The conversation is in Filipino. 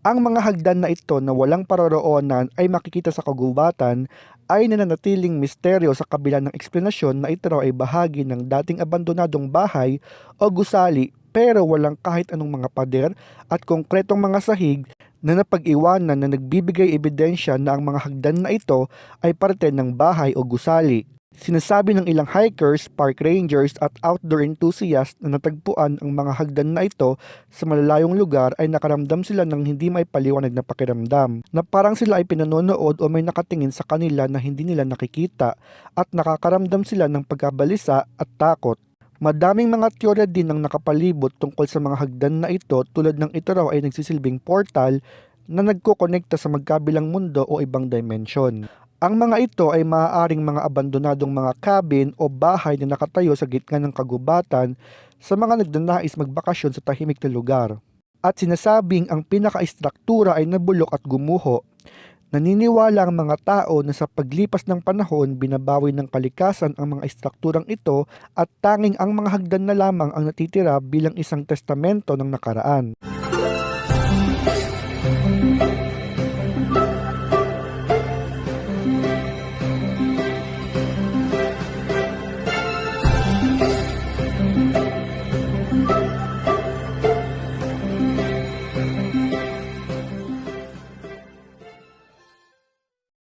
Ang mga hagdan na ito na walang paroroonan ay makikita sa kagubatan ay nananatiling misteryo sa kabila ng eksplanasyon na ito raw ay bahagi ng dating abandonadong bahay o gusali, pero walang kahit anong mga pader at konkretong mga sahig na napag-iwanan na nagbibigay ebidensya na ang mga hagdan na ito ay parte ng bahay o gusali. Sinasabi ng ilang hikers, park rangers at outdoor enthusiasts na natagpuan ang mga hagdan na ito sa malalayong lugar ay nakaramdam sila ng hindi may paliwanag na pakiramdam, na parang sila ay pinanonood o may nakatingin sa kanila na hindi nila nakikita, at nakakaramdam sila ng pagkabalisa at takot. Madaming mga teorya din ang nakapalibot tungkol sa mga hagdan na ito, tulad ng ito raw ay nagsisilbing portal na nagkokonekta sa magkabilang mundo o ibang dimension. Ang mga ito ay maaaring mga abandonadong mga cabin o bahay na nakatayo sa gitna ng kagubatan sa mga nagnanais magbakasyon sa tahimik na lugar. At sinasabing ang pinaka-istruktura ay nabulok at gumuho. Naniniwala ang mga tao na sa paglipas ng panahon binabawi ng kalikasan ang mga istrukturang ito at tanging ang mga hagdan na lamang ang natitira bilang isang testamento ng nakaraan.